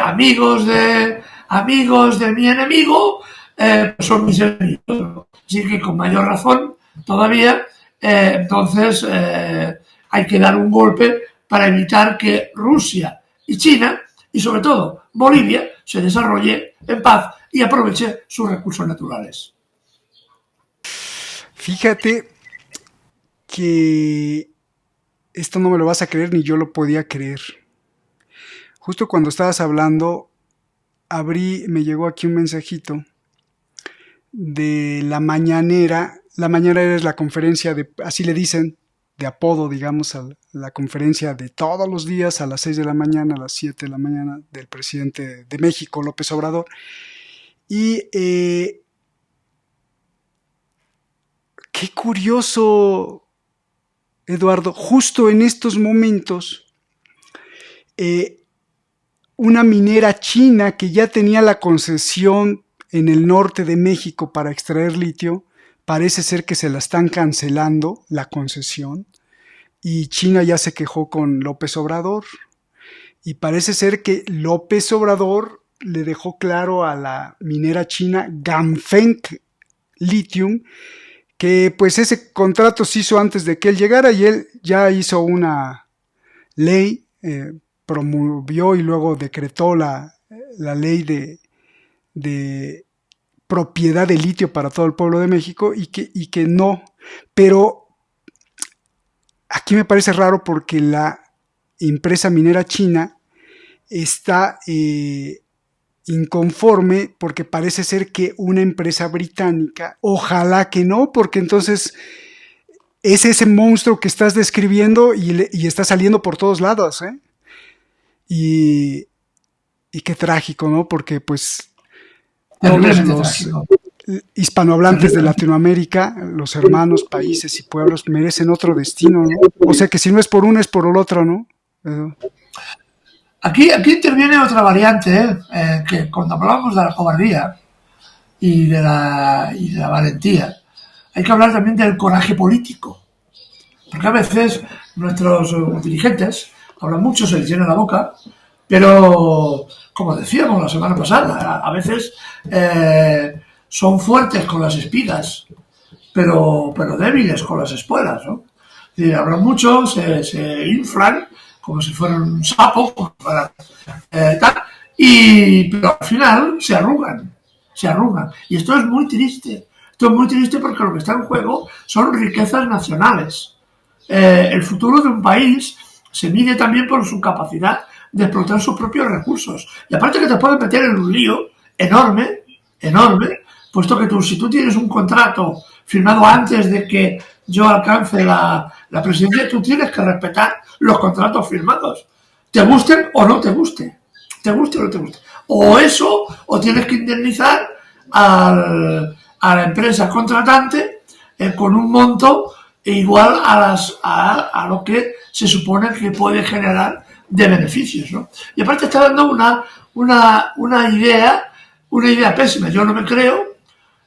Amigos de mi enemigo son mis enemigos. Así que con mayor razón todavía, entonces hay que dar un golpe para evitar que Rusia y China, y sobre todo Bolivia, se desarrolle en paz y aproveche sus recursos naturales. Fíjate que esto no me lo vas a creer ni yo lo podía creer. Justo cuando estabas hablando, me llegó aquí un mensajito de la mañanera. La mañanera es la conferencia así le dicen, de apodo, digamos, a la conferencia de todos los días a las 6 de la mañana, a las 7 de la mañana, del presidente de México, López Obrador. Y qué curioso, Eduardo, justo en estos momentos, una minera china que ya tenía la concesión en el norte de México para extraer litio, parece ser que se la están cancelando, la concesión, y China ya se quejó con López Obrador, y parece ser que López Obrador le dejó claro a la minera china Ganfeng Lithium que pues ese contrato se hizo antes de que él llegara y él ya hizo una ley, promovió y luego decretó la ley de propiedad de litio para todo el pueblo de México y que no, pero aquí me parece raro porque la empresa minera china está inconforme porque parece ser que una empresa británica, ojalá que no, porque entonces es ese monstruo que estás describiendo y está saliendo por todos lados, ¿eh? Y qué trágico, ¿no? Porque pues todos los hispanohablantes de Latinoamérica, los hermanos, países y pueblos merecen otro destino, ¿no? O sea que si no es por uno es por el otro, ¿no? Aquí interviene otra variante, que cuando hablamos de la cobardía y de la valentía, hay que hablar también del coraje político. Porque a veces nuestros dirigentes hablan mucho, se les llena la boca, pero, como decíamos la semana pasada, a veces son fuertes con las espigas, pero débiles con las espuelas, ¿no? Es decir, hablan mucho, se inflan, como si fueran un sapo, como si fueran, tal, pero al final se arrugan. Y esto es muy triste. Esto es muy triste porque lo que está en juego son riquezas nacionales. El futuro de un país se mide también por su capacidad de explotar sus propios recursos. Y aparte que te pueden meter en un lío enorme, puesto que si tú tienes un contrato firmado antes de que yo alcance la presidencia, tú tienes que respetar los contratos firmados, te gusten o no te guste, o eso, o tienes que indemnizar a la empresa contratante con un monto igual a lo que se supone que puede generar de beneficios, ¿no? Y aparte está dando una idea pésima. Yo no me creo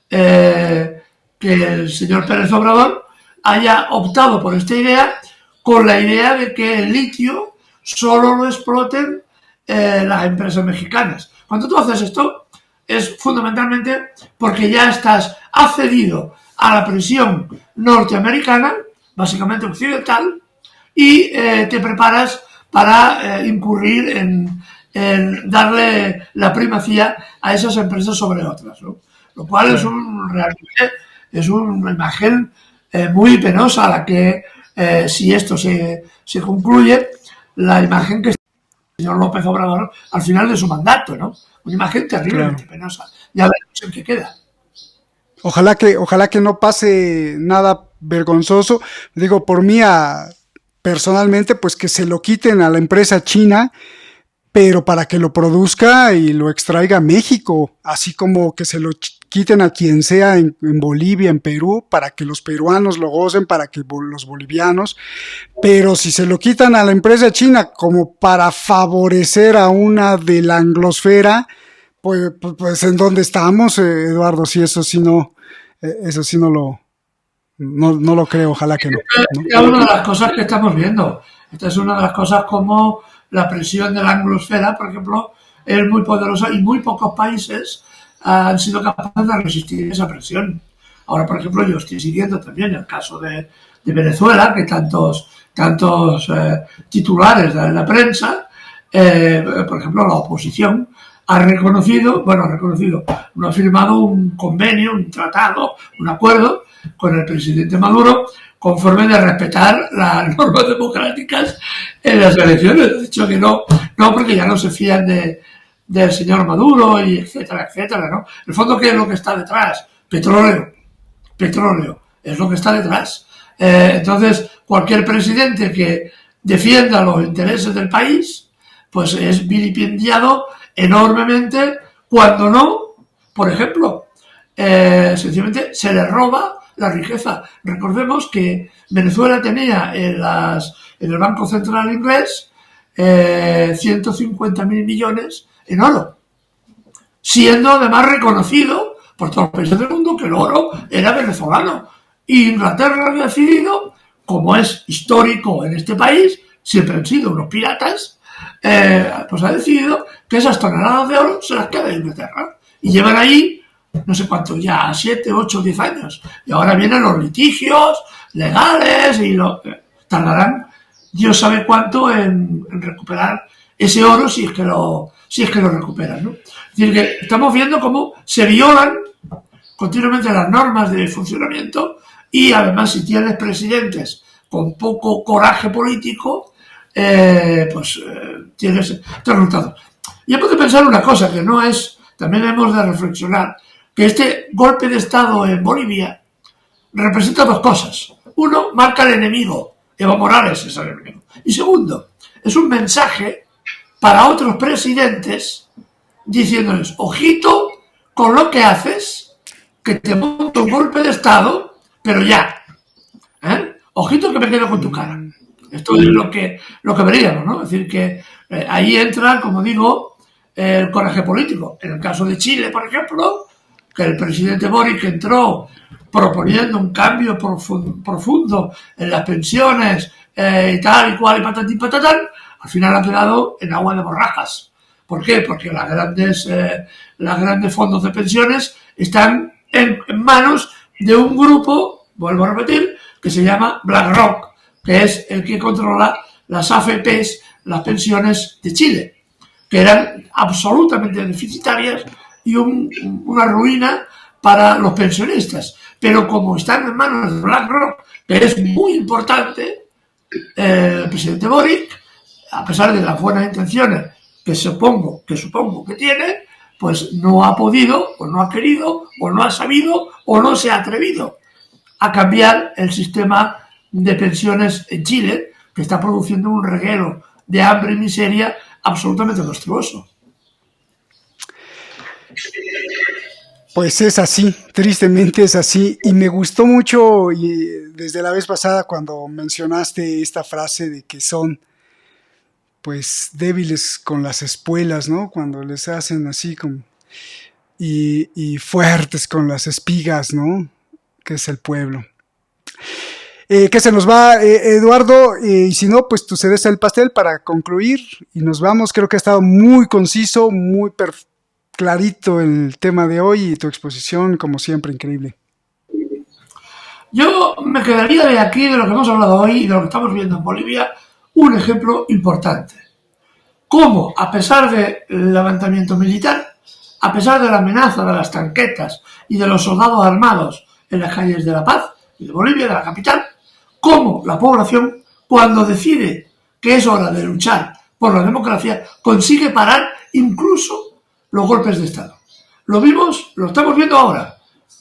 que el señor Pérez Obrador haya optado por esta idea con la idea de que el litio solo lo exploten las empresas mexicanas. Cuando tú haces esto es fundamentalmente porque ya estás accedido a la presión norteamericana, básicamente occidental, y te preparas para incurrir en darle la primacía a esas empresas sobre otras, ¿no? Lo cual realmente es una imagen muy penosa, la que si esto se concluye, la imagen que el señor López Obrador al final de su mandato, ¿no? Una imagen terriblemente penosa. Ya veremos en qué queda. Ojalá que no pase nada vergonzoso. Digo, por mí, personalmente, pues que se lo quiten a la empresa china, pero para que lo produzca y lo extraiga a México, así como que se lo quiten a quien sea en Bolivia, en Perú, para que los peruanos lo gocen, para que los bolivianos, pero si se lo quitan a la empresa china como para favorecer a una de la anglosfera, pues ¿en dónde estamos, Eduardo? Si eso sí no lo creo, ojalá que no, ¿no? Esta es una de las cosas que estamos viendo. Esta es una de las cosas como la presión de la anglosfera, por ejemplo, es muy poderosa y muy pocos países han sido capaces de resistir esa presión. Ahora, por ejemplo, yo estoy siguiendo también el caso de Venezuela, que tantos titulares de la prensa, por ejemplo, la oposición ha reconocido, no ha firmado un convenio, un tratado, un acuerdo con el presidente Maduro conforme de respetar las normas democráticas en las elecciones. De hecho que no porque ya no se fían del señor Maduro y etcétera, etcétera, ¿no? En el fondo, ¿qué es lo que está detrás? Petróleo es lo que está detrás. Entonces, cualquier presidente que defienda los intereses del país, pues es vilipendiado enormemente cuando no, por ejemplo, sencillamente se le roba la riqueza. Recordemos que Venezuela tenía en el Banco Central inglés 150.000 millones en oro, siendo además reconocido por todos los países del mundo que el oro era venezolano. Y Inglaterra ha decidido, como es histórico en este país, siempre han sido unos piratas, pues ha decidido que esas toneladas de oro se las queda Inglaterra. Y llevan ahí, no sé cuánto, ya 7, 8, 10 años. Y ahora vienen los litigios legales y tardarán Dios sabe cuánto en recuperar ese oro si es que lo recuperan, ¿no? Es decir, que estamos viendo cómo se violan continuamente las normas de funcionamiento y además si tienes presidentes con poco coraje político, tienes estos resultados. Y hemos de pensar una cosa que no es, también hemos de reflexionar, que este golpe de Estado en Bolivia representa dos cosas. Uno, marca el enemigo. Evo Morales es el enemigo. Y segundo, es un mensaje para otros presidentes diciéndoles, ojito con lo que haces, que te monto un golpe de Estado, pero ya. Ojito que me quedo con tu cara. Esto es lo que veríamos, ¿no? Es decir, que ahí entra, como digo, el coraje político. En el caso de Chile, por ejemplo, que el presidente Boric entró proponiendo un cambio profundo en las pensiones y tal y cual y patatí patatán, al final ha quedado en agua de borrajas. ¿Por qué? Porque las grandes fondos de pensiones están en manos de un grupo, vuelvo a repetir, que se llama BlackRock, que es el que controla las AFPs, las pensiones de Chile, que eran absolutamente deficitarias y una ruina para los pensionistas. Pero como están en manos de BlackRock, que es muy importante, el presidente Boric, a pesar de las buenas intenciones que supongo que tiene, pues no ha podido, o no ha querido, o no ha sabido, o no se ha atrevido a cambiar el sistema de pensiones en Chile, que está produciendo un reguero de hambre y miseria absolutamente monstruoso. Pues es así, tristemente es así, y me gustó mucho desde la vez pasada cuando mencionaste esta frase de que son pues débiles con las espuelas, ¿no? Cuando les hacen así como y fuertes con las espigas, ¿no? Que es el pueblo. ¿Qué se nos va, Eduardo? Y si no, pues tu cereza del pastel para concluir y nos vamos. Creo que ha estado muy conciso, muy clarito el tema de hoy y tu exposición, como siempre, increíble. Yo me quedaría de aquí, de lo que hemos hablado hoy y de lo que estamos viendo en Bolivia, un ejemplo importante. Cómo, a pesar del levantamiento militar, a pesar de la amenaza de las tanquetas y de los soldados armados en las calles de La Paz y de Bolivia, de la capital, cómo la población, cuando decide que es hora de luchar por la democracia, consigue parar incluso los golpes de Estado. Lo estamos viendo ahora,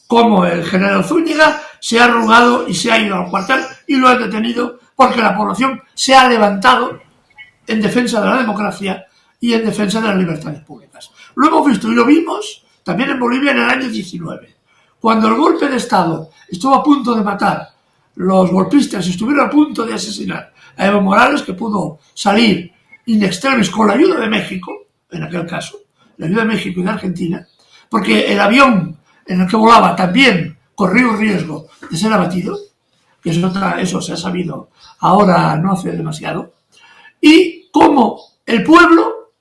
cómo el general Zúñiga se ha arrugado y se ha ido al cuartel y lo han detenido porque la población se ha levantado en defensa de la democracia y en defensa de las libertades públicas. Lo hemos visto y lo vimos también en Bolivia en el año 19. Cuando el golpe de Estado estuvo a punto de matar, los golpistas estuvieron a punto de asesinar a Evo Morales, que pudo salir in extremis con la ayuda de México, en aquel caso, la ayuda de México y de Argentina, porque el avión en el que volaba también corrió el riesgo de ser abatido, que eso se ha sabido ahora no hace demasiado, y cómo el pueblo,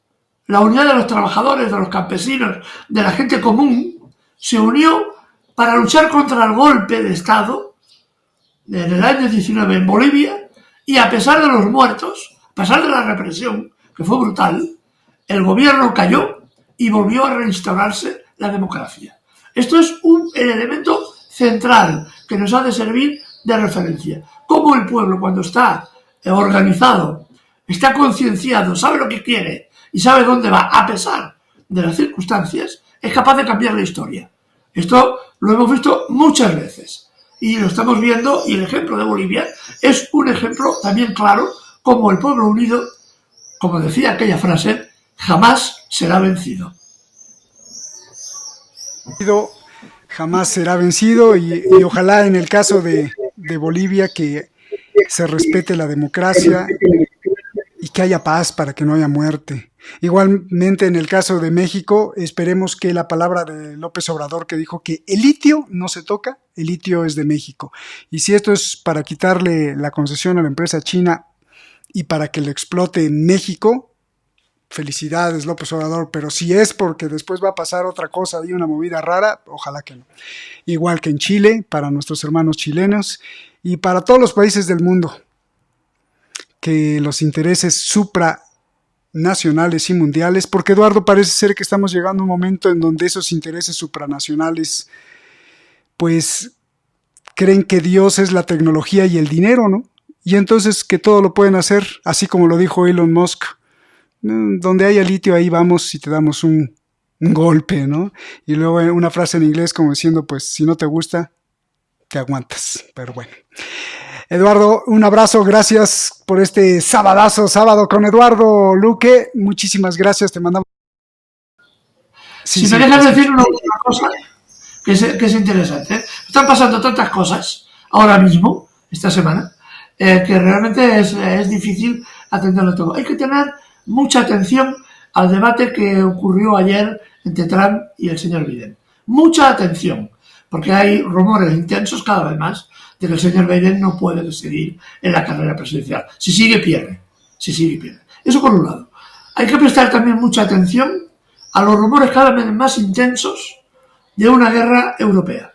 la unidad de los trabajadores, de los campesinos, de la gente común, se unió para luchar contra el golpe de Estado en el año 19 en Bolivia, y a pesar de los muertos, a pesar de la represión, que fue brutal, el gobierno cayó y volvió a reinstaurarse la democracia. Esto es el elemento central que nos ha de servir de referencia. Cómo el pueblo, cuando está organizado, está concienciado, sabe lo que quiere y sabe dónde va, a pesar de las circunstancias, es capaz de cambiar la historia. Esto lo hemos visto muchas veces y lo estamos viendo, y el ejemplo de Bolivia es un ejemplo también claro, como el pueblo unido, como decía aquella frase, jamás será vencido. Jamás será vencido, y ojalá en el caso de Bolivia que se respete la democracia y que haya paz para que no haya muerte. Igualmente en el caso de México, esperemos que la palabra de López Obrador, que dijo que el litio no se toca, el litio es de México. Y si esto es para quitarle la concesión a la empresa china y para que lo explote en México, felicidades López Obrador, pero si es porque después va a pasar otra cosa y una movida rara, ojalá que no. Igual que en Chile, para nuestros hermanos chilenos y para todos los países del mundo, que los intereses supranacionales y mundiales, porque Eduardo, parece ser que estamos llegando a un momento en donde esos intereses supranacionales pues creen que Dios es la tecnología y el dinero, ¿no? Y entonces que todo lo pueden hacer, así como lo dijo Elon Musk, donde haya litio ahí vamos y te damos un golpe, ¿no? Y luego una frase en inglés como diciendo, pues si no te gusta, te aguantas. Pero bueno. Eduardo, un abrazo, gracias por este sábado con Eduardo Luque, muchísimas gracias, te mandamos. Sí, si me dejas decir una cosa que es interesante, están pasando tantas cosas ahora mismo, esta semana, que realmente es difícil atenderlo todo. Hay que tener mucha atención al debate que ocurrió ayer entre Trump y el señor Biden. Mucha atención, porque hay rumores intensos cada vez más de que el señor Biden no puede seguir en la carrera presidencial. Si sigue, pierde. Eso por un lado. Hay que prestar también mucha atención a los rumores cada vez más intensos de una guerra europea.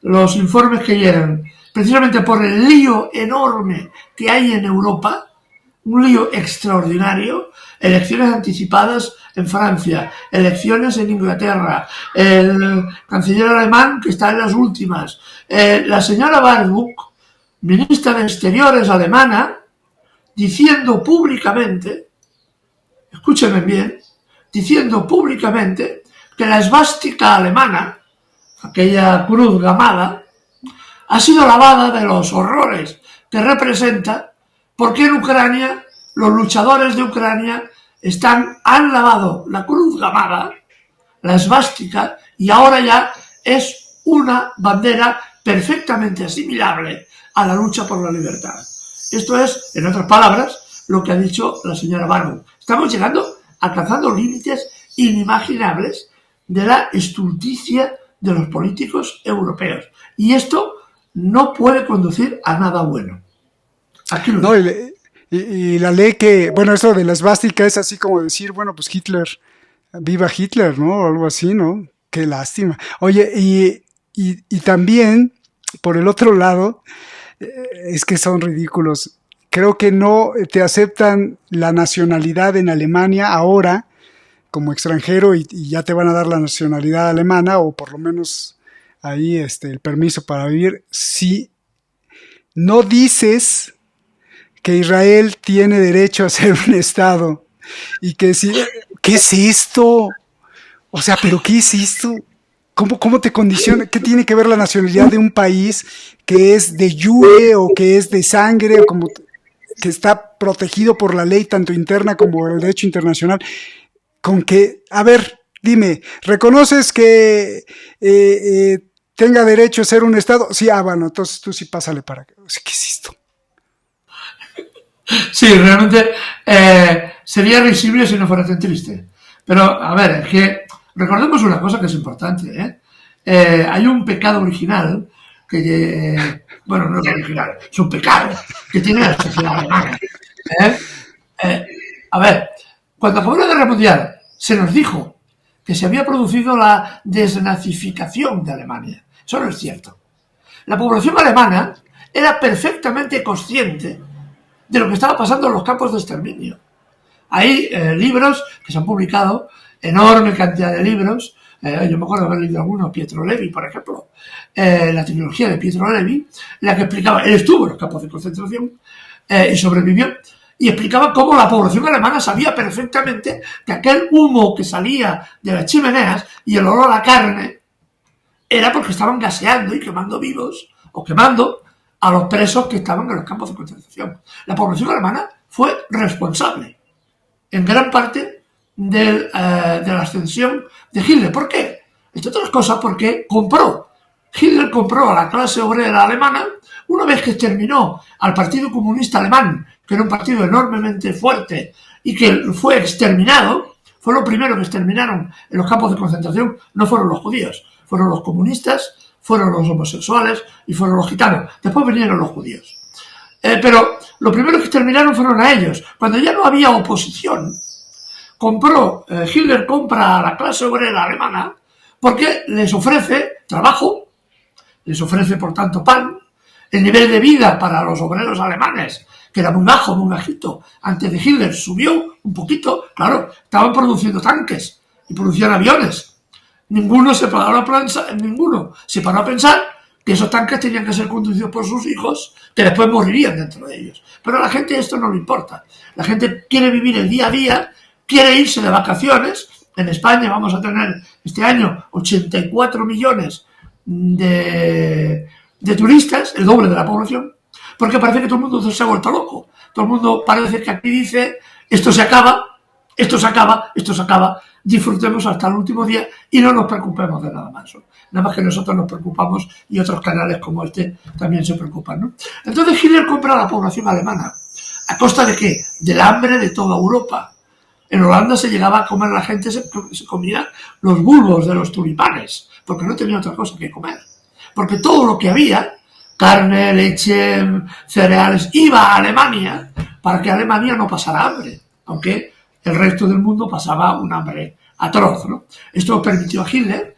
Los informes que llegan, precisamente por el lío enorme que hay en Europa, un lío extraordinario, elecciones anticipadas en Francia, elecciones en Inglaterra, el canciller alemán que está en las últimas, la señora Baerbock, ministra de Exteriores alemana, diciendo públicamente, escúchenme bien, diciendo públicamente que la esvástica alemana, aquella cruz gamada, ha sido lavada de los horrores que representa, porque en Ucrania los luchadores de Ucrania han lavado la cruz gamada, la esvástica, y ahora ya es una bandera perfectamente asimilable a la lucha por la libertad. Esto es, en otras palabras, lo que ha dicho la señora Baerbock. Estamos alcanzando límites inimaginables de la estulticia de los políticos europeos. Y esto no puede conducir a nada bueno. Aquí lo no, y la ley que, bueno, eso de la esvástica es así como decir, bueno, pues Hitler, viva Hitler, ¿no? O algo así, ¿no? Qué lástima. Oye, y también, por el otro lado, es que son ridículos. Creo que no te aceptan la nacionalidad en Alemania ahora como extranjero y ya te van a dar la nacionalidad alemana, o por lo menos ahí el permiso para vivir, si no dices que Israel tiene derecho a ser un estado y que si, ¿qué es esto? O sea, ¿pero qué es esto? ¿Cómo te condiciona? ¿Qué tiene que ver la nacionalidad de un país que es de jure o que es de sangre o como que está protegido por la ley tanto interna como el derecho internacional? con que, a ver, dime, ¿reconoces que tenga derecho a ser un Estado? Sí, bueno, entonces tú sí pásale para acá. O sea, ¿qué es esto? Sí, realmente sería risible si no fuera tan triste. Pero, a ver, es que recordemos una cosa que es importante, hay un pecado original que, bueno, no es original, es un pecado que tiene la sociedad alemana. A ver, cuando acabó la Guerra Mundial se nos dijo que se había producido la desnazificación de Alemania. Eso no es cierto. La población alemana era perfectamente consciente de lo que estaba pasando en los campos de exterminio. Hay libros que se han publicado, enorme cantidad de libros. Yo me acuerdo de haber leído alguno, Pietro Levi, por ejemplo, la trilogía de Pietro Levi, la que explicaba, él estuvo en los campos de concentración y sobrevivió, y explicaba cómo la población alemana sabía perfectamente que aquel humo que salía de las chimeneas y el olor a carne era porque estaban gaseando y quemando vivos, o quemando a los presos que estaban en los campos de concentración. La población alemana fue responsable en gran parte de la ascensión de Hitler. ¿Por qué? Entre otras cosas porque Hitler compró a la clase obrera alemana una vez que exterminó al Partido Comunista Alemán, que era un partido enormemente fuerte y que fue exterminado. Fue lo primero que exterminaron en los campos de concentración. No fueron los judíos, fueron los comunistas, fueron los homosexuales y fueron los gitanos. Después vinieron los judíos. Pero lo primero que exterminaron fueron a ellos. Cuando ya no había oposición, Hitler compra a la clase obrera alemana porque les ofrece trabajo, les ofrece por tanto pan. El nivel de vida para los obreros alemanes, que era muy bajo, muy bajito, antes de Hitler subió un poquito. Claro, estaban produciendo tanques y producían aviones. Ninguno se paró a pensar que esos tanques tenían que ser conducidos por sus hijos, que después morirían dentro de ellos. Pero a la gente esto no le importa. La gente quiere vivir el día a día, quiere irse de vacaciones. En España vamos a tener este año 84 millones de turistas, el doble de la población, porque parece que todo el mundo se ha vuelto loco. Todo el mundo parece que aquí dice, esto se acaba, disfrutemos hasta el último día y no nos preocupemos de nada más. Nada más que nosotros nos preocupamos y otros canales como este también se preocupan, ¿no? Entonces Hitler compra a la población alemana. ¿A costa de qué? Del hambre de toda Europa. En Holanda se llegaba a comer, la gente se comía los bulbos de los tulipanes, porque no tenía otra cosa que comer. Porque todo lo que había, carne, leche, cereales, iba a Alemania para que Alemania no pasara hambre, aunque el resto del mundo pasaba un hambre atroz, ¿no? Esto permitió a Hitler,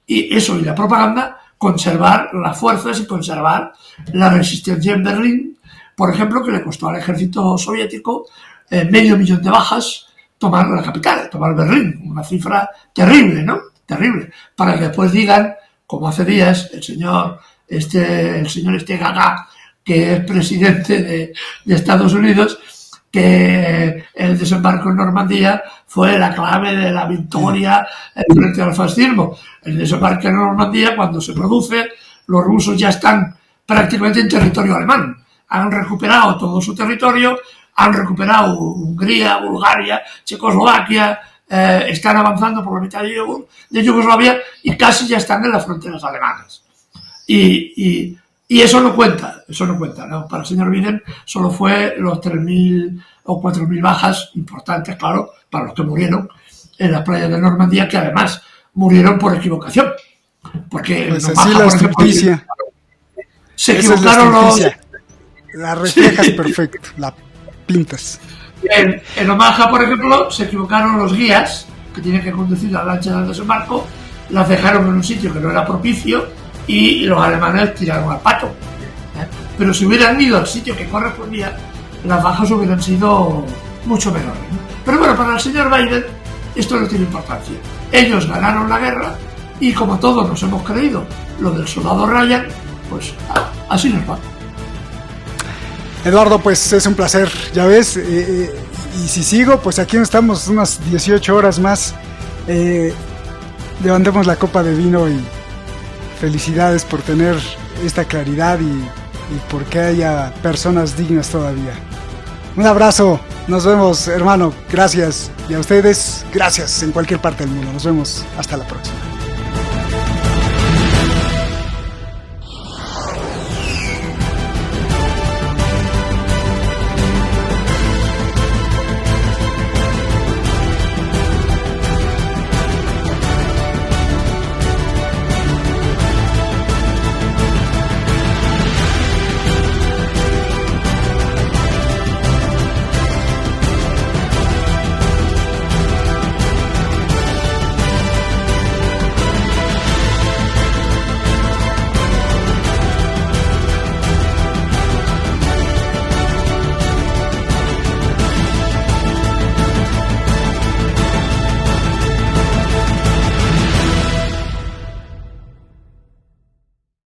y eso y la propaganda, conservar las fuerzas y conservar la resistencia en Berlín, por ejemplo, que le costó al ejército soviético 500.000 de bajas tomar la capital, tomar Berlín, una cifra terrible, ¿no? Terrible, para que después digan, como hace días el señor Gaga, que es presidente de Estados Unidos, que el desembarco en Normandía fue la clave de la victoria frente al fascismo. El desembarco en Normandía, cuando se produce, los rusos ya están prácticamente en territorio alemán. Han recuperado todo su territorio, han recuperado Hungría, Bulgaria, Checoslovaquia, están avanzando por la mitad de Yugoslavia y casi ya están en las fronteras alemanas. Y eso no cuenta, ¿no? Para el señor Biden solo fue los 3.000 o 4.000 bajas importantes, claro, para los que murieron en las playas de Normandía, que además murieron por equivocación. Porque pues así la justicia. Se equivocaron los... La reflejas perfecto, la pintas. En Omaha, por ejemplo, se equivocaron los guías que tienen que conducir las lanchas del desembarco, las dejaron en un sitio que no era propicio y los alemanes tiraron al pato. Pero si hubieran ido al sitio que correspondía, las bajas hubieran sido mucho menores, ¿no? Pero bueno, para el señor Biden esto no tiene importancia. Ellos ganaron la guerra y como todos nos hemos creído lo del soldado Ryan, pues así nos va. Eduardo, pues es un placer, ya ves, y si sigo, pues aquí estamos unas 18 horas más, levantemos la copa de vino y felicidades por tener esta claridad y por que haya personas dignas todavía. Un abrazo. Nos vemos, hermano. Gracias. Y a ustedes, gracias en cualquier parte del mundo. Nos vemos. Hasta la próxima.